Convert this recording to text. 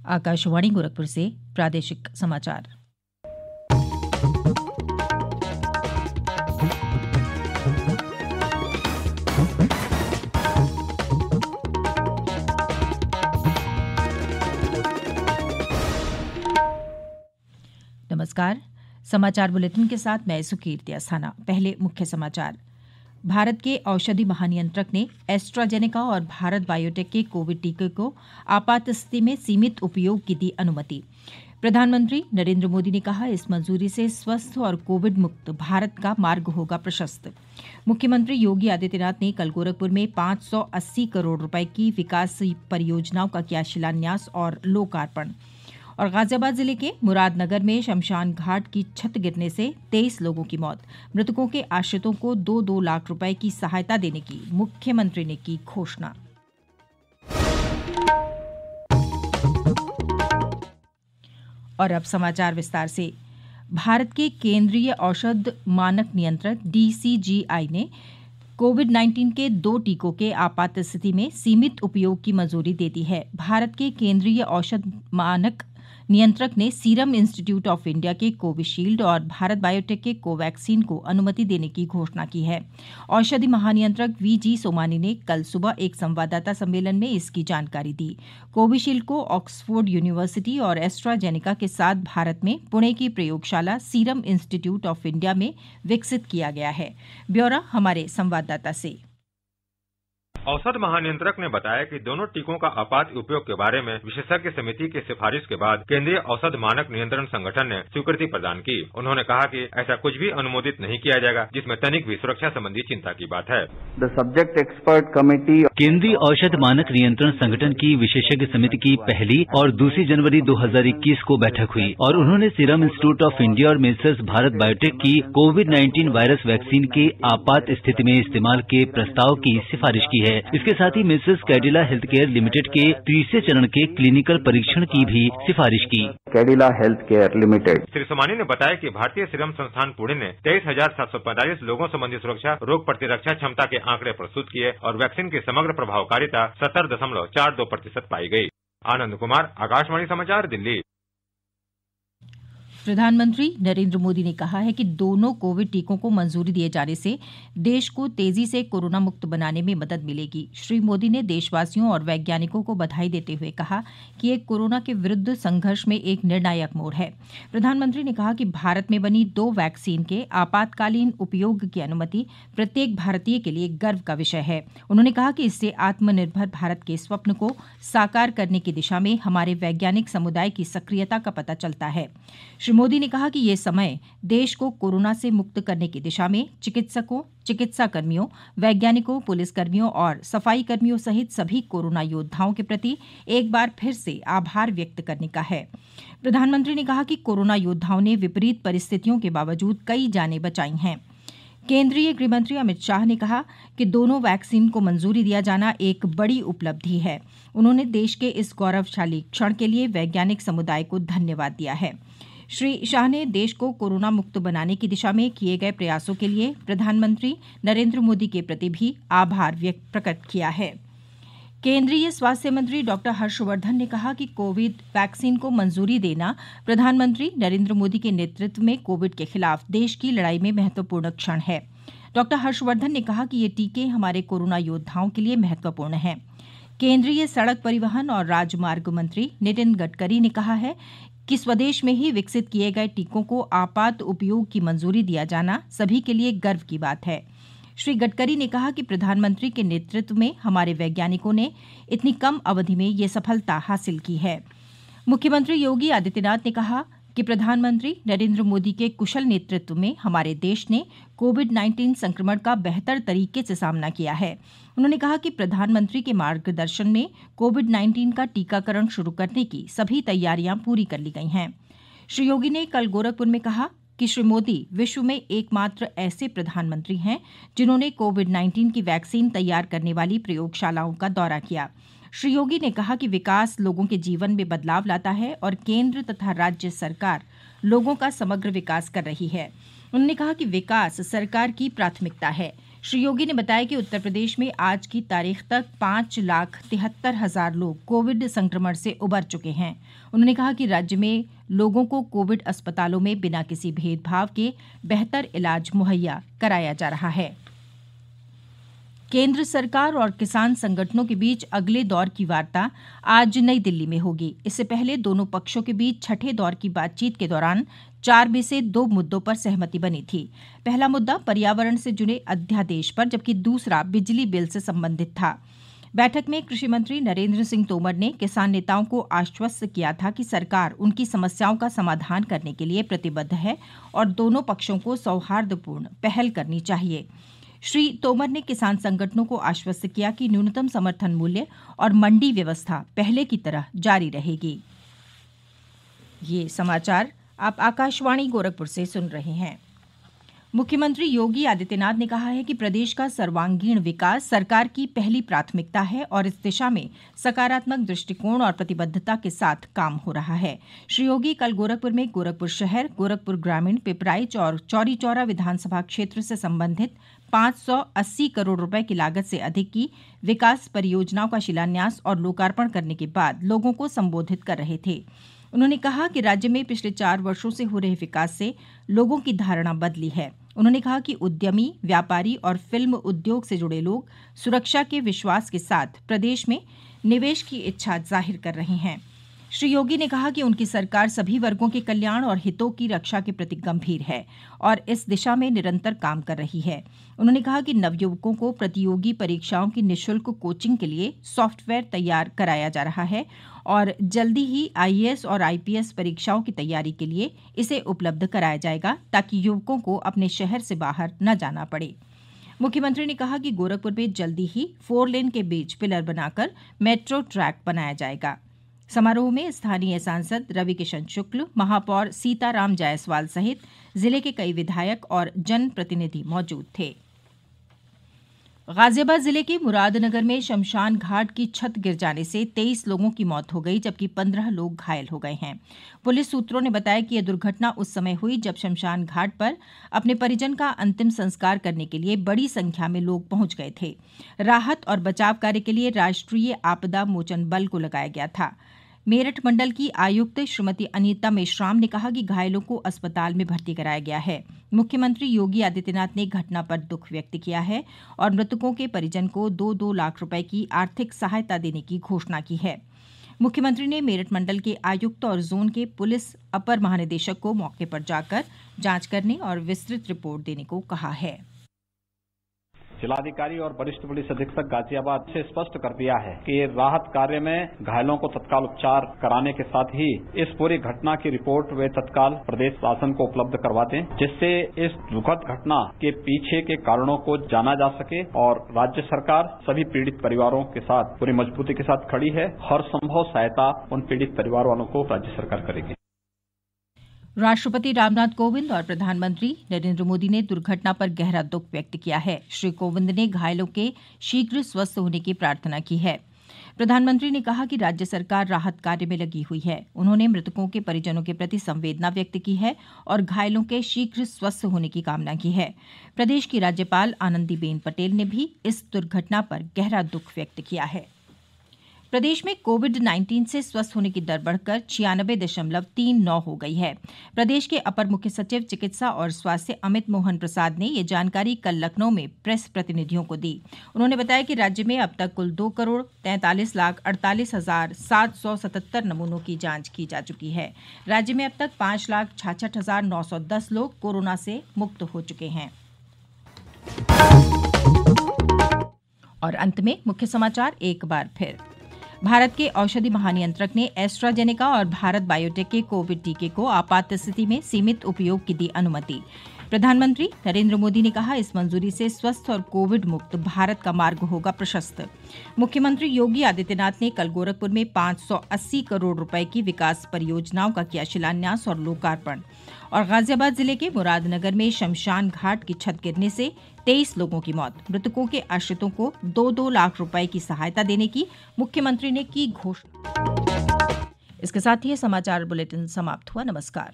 आकाशवाणी गोरखपुर से प्रादेशिक समाचार। नमस्कार, समाचार बुलेटिन के साथ मैं सुकीर्ति अस्थाना। पहले मुख्य समाचार। भारत के औषधि महानियंत्रक ने एस्ट्राजेनेका और भारत बायोटेक के कोविड टीके को आपात स्थिति में सीमित उपयोग की दी अनुमति। प्रधानमंत्री नरेंद्र मोदी ने कहा, इस मंजूरी से स्वस्थ और कोविड मुक्त भारत का मार्ग होगा प्रशस्त। मुख्यमंत्री योगी आदित्यनाथ ने कल गोरखपुर में 580 करोड़ रुपए की विकास परियोजनाओं का किया शिलान्यास और लोकार्पण। और गाजियाबाद जिले के मुरादनगर में शमशान घाट की छत गिरने से 23 लोगों की मौत। मृतकों के आश्रितों को 2-2 लाख रुपए की सहायता देने की मुख्यमंत्री ने की घोषणा। और अब समाचार विस्तार से। भारत के केंद्रीय औषध मानक नियंत्रक DCGI ने कोविड-19 के 2 टीकों के आपात स्थिति में सीमित उपयोग की मंजूरी दे दी है। भारत के केंद्रीय औषध मानक नियंत्रक ने सीरम इंस्टीट्यूट ऑफ इंडिया के कोविशील्ड और भारत बायोटेक के कोवैक्सीन को अनुमति देने की घोषणा की है। औषधि महानियंत्रक VG सोमानी ने कल सुबह एक संवाददाता सम्मेलन में इसकी जानकारी दी। कोविशील्ड को ऑक्सफोर्ड यूनिवर्सिटी और एस्ट्राजेनेका के साथ भारत में पुणे की प्रयोगशाला सीरम इंस्टीट्यूट ऑफ इंडिया में विकसित किया गया है। ब्यौरा हमारे संवाददाता से। औषध महानियंत्रक ने बताया कि दोनों टीकों का आपात उपयोग के बारे में विशेषज्ञ समिति की सिफारिश के बाद केंद्रीय औषध मानक नियंत्रण संगठन ने स्वीकृति प्रदान की। उन्होंने कहा कि ऐसा कुछ भी अनुमोदित नहीं किया जाएगा जिसमें तनिक भी सुरक्षा संबंधी चिंता की बात है। द सब्जेक्ट एक्सपर्ट कमेटी केंद्रीय औषध मानक नियंत्रण संगठन की विशेषज्ञ समिति की पहली और 2 जनवरी 2021 को बैठक हुई और उन्होंने सीरम इंस्टीट्यूट ऑफ इंडिया और मेसर्स भारत बायोटेक की कोविड-19 वायरस वैक्सीन के आपात स्थिति में इस्तेमाल के प्रस्ताव की सिफारिश की है। इसके साथ ही Messrs Cadila health care limited के तीसरे चरण के क्लिनिकल परीक्षण की भी सिफारिश की। Cadila health care limited. Shri Somani ने बताया कि भारतीय सीरम संस्थान पुणे ने 23,745 लोगों संबंधी सुरक्षा रोग प्रतिरक्षा क्षमता के आंकड़े प्रस्तुत किए और वैक्सीन की समग्र प्रभावकारिता 70.42% पाई गई। आनंद कुमार, आकाशवाणी समाचार, दिल्ली। प्रधानमंत्री नरेंद्र मोदी ने कहा है कि दोनों कोविड टीकों को मंजूरी दिए जाने से देश को तेजी से कोरोना मुक्त बनाने में मदद मिलेगी। श्री मोदी ने देशवासियों और वैज्ञानिकों को बधाई देते हुए कहा कि ये कोरोना के विरुद्ध संघर्ष में एक निर्णायक मोड़ है। प्रधानमंत्री ने कहा कि भारत में बनी 2 वैक्सीन के आपातकालीन उपयोग की अनुमति प्रत्येक भारतीय के लिए गर्व का विषय है। उन्होंने कहा कि इससे आत्मनिर्भर भारत के स्वप्न को साकार करने की दिशा में हमारे वैज्ञानिक समुदाय की सक्रियता का पता चलता है। श्री मोदी ने कहा कि ये समय देश को कोरोना से मुक्त करने की दिशा में चिकित्सकों, चिकित्सा कर्मियों, वैज्ञानिकों, पुलिसकर्मियों और सफाई कर्मियों सहित सभी कोरोना योद्धाओं के प्रति एक बार फिर से आभार व्यक्त करने का है। प्रधानमंत्री ने कहा कि कोरोना योद्धाओं ने विपरीत परिस्थितियों के बावजूद कई जानें बचाई हैं। केंद्रीय गृहमंत्री अमित शाह ने कहा कि दोनों वैक्सीन को मंजूरी दिया जाना एक बड़ी उपलब्धि है। उन्होंने देश के इस गौरवशाली क्षण के लिए वैज्ञानिक समुदाय को धन्यवाद दिया है। श्री शाह ने देश को कोरोना मुक्त बनाने की दिशा में किए गए प्रयासों के लिए प्रधानमंत्री नरेंद्र मोदी के प्रति भी आभार प्रकट किया है। केंद्रीय स्वास्थ्य मंत्री डॉक्टर हर्षवर्धन ने कहा कि कोविड वैक्सीन को मंजूरी देना प्रधानमंत्री नरेंद्र मोदी के नेतृत्व में कोविड के खिलाफ देश की लड़ाई में महत्वपूर्ण क्षण है। डॉक्टर हर्षवर्धन ने कहा कि ये टीके हमारे कोरोना योद्धाओं के लिए महत्वपूर्ण हैं। केंद्रीय सड़क परिवहन और राजमार्ग मंत्री नितिन गडकरी ने कहा है कि स्वदेश में ही विकसित किए गए टीकों को आपात उपयोग की मंजूरी दिया जाना सभी के लिए गर्व की बात है। श्री गडकरी ने कहा कि प्रधानमंत्री के नेतृत्व में हमारे वैज्ञानिकों ने इतनी कम अवधि में ये सफलता हासिल की है। मुख्यमंत्री योगी आदित्यनाथ ने कहा कि प्रधानमंत्री नरेंद्र मोदी के कुशल नेतृत्व में हमारे देश ने कोविड-19 संक्रमण का बेहतर तरीके से सामना किया है। उन्होंने कहा कि प्रधानमंत्री के मार्गदर्शन में कोविड-19 का टीकाकरण शुरू करने की सभी तैयारियां पूरी कर ली गई हैं। श्री योगी ने कल गोरखपुर में कहा कि श्री मोदी विश्व में एकमात्र ऐसे प्रधानमंत्री हैं जिन्होंने कोविड-19 की वैक्सीन तैयार करने वाली प्रयोगशालाओं का दौरा किया। श्री योगी ने कहा कि विकास लोगों के जीवन में बदलाव लाता है और केंद्र तथा राज्य सरकार लोगों का समग्र विकास कर रही है। उन्होंने कहा कि विकास सरकार की प्राथमिकता है। श्री योगी ने बताया कि उत्तर प्रदेश में आज की तारीख तक 5,73,000 लोग कोविड संक्रमण से उबर चुके हैं। उन्होंने कहा कि राज्य में लोगों को कोविड अस्पतालों में बिना किसी भेदभाव के बेहतर इलाज मुहैया कराया जा रहा है। केंद्र सरकार और किसान संगठनों के बीच अगले दौर की वार्ता आज नई दिल्ली में होगी। इससे पहले दोनों पक्षों के बीच छठे दौर की बातचीत के दौरान 4 में से 2 मुद्दों पर सहमति बनी थी। पहला मुद्दा पर्यावरण से जुड़े अध्यादेश पर, जबकि दूसरा बिजली बिल से संबंधित था। बैठक में कृषि मंत्री नरेंद्र सिंह तोमर ने किसान नेताओं को आश्वस्त किया था कि सरकार उनकी समस्याओं का समाधान करने के लिए प्रतिबद्ध है और दोनों पक्षों को सौहार्दपूर्ण पहल करनी चाहिए। श्री तोमर ने किसान संगठनों को आश्वस्त किया कि न्यूनतम समर्थन मूल्य और मंडी व्यवस्था पहले की तरह जारी रहेगी। ये समाचार आप आकाशवाणी गोरखपुर से सुन रहे हैं। मुख्यमंत्री योगी आदित्यनाथ ने कहा है कि प्रदेश का सर्वांगीण विकास सरकार की पहली प्राथमिकता है और इस दिशा में सकारात्मक दृष्टिकोण और प्रतिबद्धता के साथ काम हो रहा है। श्री योगी कल गोरखपुर में गोरखपुर शहर, गोरखपुर ग्रामीण, पिपराइच और चौरी चौरा विधानसभा क्षेत्र से संबंधित 580 करोड़ रुपए की लागत से अधिक की विकास परियोजनाओं का शिलान्यास और लोकार्पण करने के बाद लोगों को संबोधित कर रहे थे। उन्होंने कहा कि राज्य में पिछले 4 वर्षों से हो रहे विकास से लोगों की धारणा बदली है। उन्होंने कहा कि उद्यमी, व्यापारी और फिल्म उद्योग से जुड़े लोग सुरक्षा के विश्वास के साथ प्रदेश में निवेश की इच्छा जाहिर कर रहे हैं। श्री योगी ने कहा कि उनकी सरकार सभी वर्गों के कल्याण और हितों की रक्षा के प्रति गंभीर है और इस दिशा में निरंतर काम कर रही है। उन्होंने कहा कि नवयुवकों को प्रतियोगी परीक्षाओं की निःशुल्क कोचिंग के लिए सॉफ्टवेयर तैयार कराया जा रहा है और जल्दी ही आईएएस और आईपीएस परीक्षाओं की तैयारी के लिए इसे उपलब्ध कराया जाएगा ताकि युवकों को अपने शहर से बाहर न जाना पड़े। मुख्यमंत्री ने कहा कि गोरखपुर में जल्दी ही 4 लेन के बीच पिलर बनाकर मेट्रो ट्रैक बनाया जाएगा। समारोह में स्थानीय सांसद रवि किशन शुक्ल, महापौर सीताराम जायसवाल सहित जिले के कई विधायक और जनप्रतिनिधि मौजूद थे। गाजियाबाद जिले के मुरादनगर में शमशान घाट की छत गिर जाने से 23 लोगों की मौत हो गई, जबकि 15 लोग घायल हो गए हैं। पुलिस सूत्रों ने बताया कि यह दुर्घटना उस समय हुई जब शमशान घाट पर अपने परिजन का अंतिम संस्कार करने के लिए बड़ी संख्या में लोग पहुंच गए थे। राहत और बचाव कार्य के लिए राष्ट्रीय आपदा मोचन बल को लगाया गया था। मेरठ मंडल की आयुक्त श्रीमती अनीता मेश्राम ने कहा कि घायलों को अस्पताल में भर्ती कराया गया है। मुख्यमंत्री योगी आदित्यनाथ ने घटना पर दुख व्यक्त किया है और मृतकों के परिजन को 2-2 लाख रुपए की आर्थिक सहायता देने की घोषणा की है। मुख्यमंत्री ने मेरठ मंडल के आयुक्त और जोन के पुलिस अपर महानिदेशक को मौके पर जाकर जांच करने और विस्तृत रिपोर्ट देने को कहा है। जिलाधिकारी और वरिष्ठ पुलिस अधीक्षक गाजियाबाद से स्पष्ट कर दिया है कि राहत कार्य में घायलों को तत्काल उपचार कराने के साथ ही इस पूरी घटना की रिपोर्ट वे तत्काल प्रदेश शासन को उपलब्ध करवा दें, जिससे इस दुखद घटना के पीछे के कारणों को जाना जा सके। और राज्य सरकार सभी पीड़ित परिवारों के साथ पूरी मजबूती के साथ खड़ी है। हर संभव सहायता उन पीड़ित परिवार वालों को राज्य सरकार करेगी। राष्ट्रपति रामनाथ कोविंद और प्रधानमंत्री नरेंद्र मोदी ने दुर्घटना पर गहरा दुख व्यक्त किया है। श्री कोविंद ने घायलों के शीघ्र स्वस्थ होने की प्रार्थना की है। प्रधानमंत्री ने कहा कि राज्य सरकार राहत कार्य में लगी हुई है। उन्होंने मृतकों के परिजनों के प्रति संवेदना व्यक्त की है और घायलों के शीघ्र स्वस्थ होने की कामना की है। प्रदेश की राज्यपाल आनंदीबेन पटेल ने भी इस दुर्घटना पर गहरा दुख व्यक्त किया है। प्रदेश में कोविड-19 से स्वस्थ होने की दर बढ़कर 96.39 हो गई है। प्रदेश के अपर मुख्य सचिव चिकित्सा और स्वास्थ्य अमित मोहन प्रसाद ने ये जानकारी कल लखनऊ में प्रेस प्रतिनिधियों को दी। उन्होंने बताया कि राज्य में अब तक कुल 2,43,48,777 नमूनों की जांच की जा चुकी है। राज्य में अब तक 5,66,910 लोग कोरोना से मुक्त हो चुके हैं। और अंत में मुख्य समाचार एक बार फिर। भारत के औषधि महानियंत्रक ने एस्ट्राजेनेका और भारत बायोटेक के कोविड टीके को आपात स्थिति में सीमित उपयोग की दी अनुमति। प्रधानमंत्री नरेंद्र मोदी ने कहा, इस मंजूरी से स्वस्थ और कोविड मुक्त भारत का मार्ग होगा प्रशस्त। मुख्यमंत्री योगी आदित्यनाथ ने कल गोरखपुर में 580 करोड़ रुपए की विकास परियोजनाओं का किया शिलान्यास और लोकार्पण। और गाजियाबाद जिले के मुरादनगर में शमशान घाट की छत गिरने से 23 लोगों की मौत। मृतकों के आश्रितों को 2-2 लाख रुपए की सहायता देने की मुख्यमंत्री ने की घोषणा। इसके साथ ही समाचार बुलेटिन समाप्त हुआ। नमस्कार।